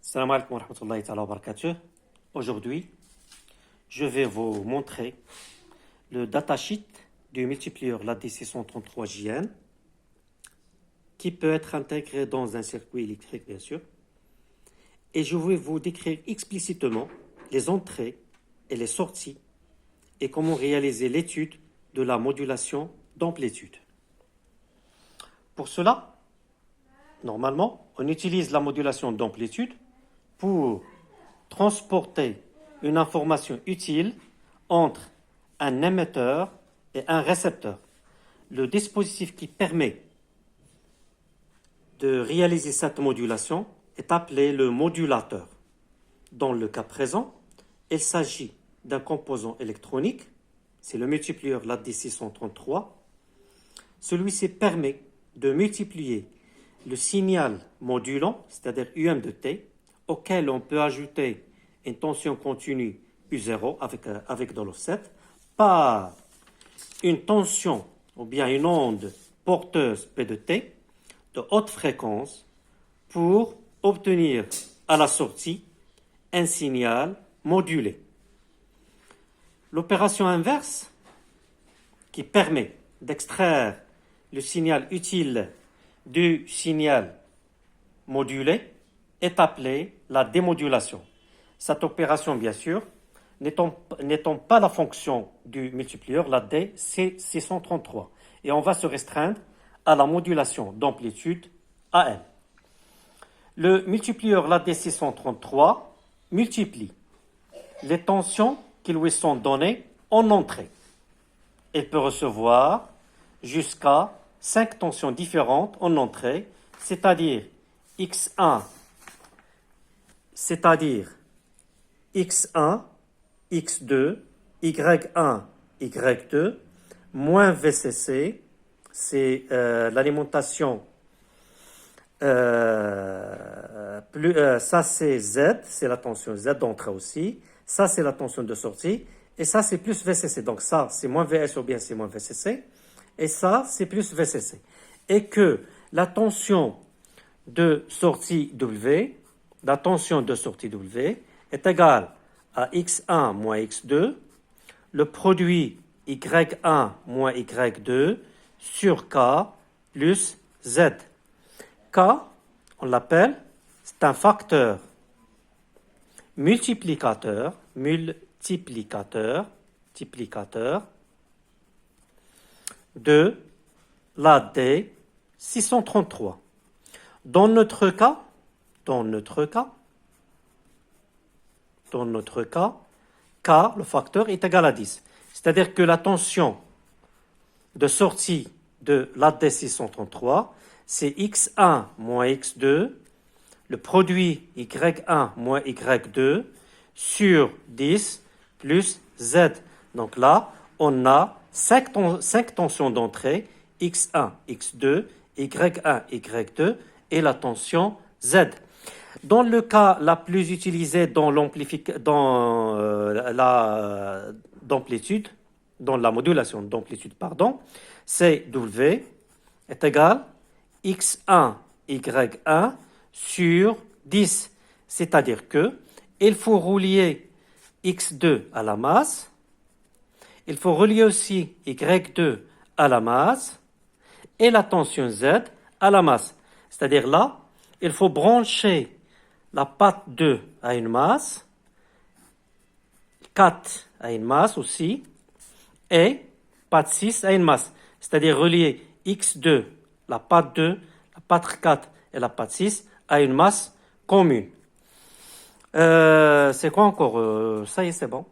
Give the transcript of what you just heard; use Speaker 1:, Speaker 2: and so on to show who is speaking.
Speaker 1: Salam alaikum wa rahmatullahi ta'ala wa barakatuh. Aujourd'hui, je vais vous montrer le datasheet du multiplieur LAD633JN qui peut être intégré dans un circuit électrique, bien sûr. Et je vais vous décrire explicitement les entrées et les sorties et comment réaliser l'étude de la modulation d'amplitude. Pour cela, normalement, on utilise la modulation d'amplitude pour transporter une information utile entre un émetteur et un récepteur. Le dispositif qui permet de réaliser cette modulation est appelé le modulateur. Dans le cas présent, il s'agit d'un composant électronique, c'est le multiplieur LAD633. Celui-ci permet de multiplier le signal modulant, c'est-à-dire UM de T, auquel on peut ajouter une tension continue U0 avec de l'offset, par une tension ou bien une onde porteuse P de T de haute fréquence pour obtenir à la sortie un signal modulé. L'opération inverse qui permet d'extraire le signal utile du signal modulé est appelée la démodulation. Cette opération, bien sûr, n'étant pas la fonction du multiplieur, la D, c'est 633. Et on va se restreindre à la modulation d'amplitude AM. Le multiplieur, la D633, multiplie les tensions qui lui sont données en entrée. Il peut recevoir jusqu'à 5 tensions différentes en entrée, c'est-à-dire X1, X2, Y1, Y2, moins VCC, c'est l'alimentation, ça c'est Z, c'est la tension Z d'entrée aussi, ça c'est la tension de sortie, et ça c'est plus VCC, donc ça c'est moins VS ou bien c'est moins VCC, et ça c'est plus VCC. Et que la tension de sortie W, la tension de sortie W est égale à X1 moins X2, le produit Y1 moins Y2 sur K plus Z. K, on l'appelle, c'est un facteur multiplicateur de la D633. Dans notre cas, K, le facteur est égal à 10. C'est-à-dire que la tension de sortie de la D633, c'est X1 moins X2, le produit Y1 moins Y2 sur 10 plus Z. Donc là, on a 5 tensions d'entrée, X1, X2, Y1, Y2, et la tension Z. Dans le cas la plus utilisé dans d'amplitude, dans la modulation d'amplitude, c'est W est égal X1, Y1 sur 10. C'est-à-dire que il faut relier X2 à la masse, il faut relier aussi Y2 à la masse et la tension Z à la masse. C'est-à-dire là, il faut brancher la patte 2 à une masse, 4 à une masse aussi, et patte 6 à une masse. C'est-à-dire relier X2, la patte 2, la patte 4 et la patte 6 à une masse commune. C'est quoi encore? Ça y est, c'est bon.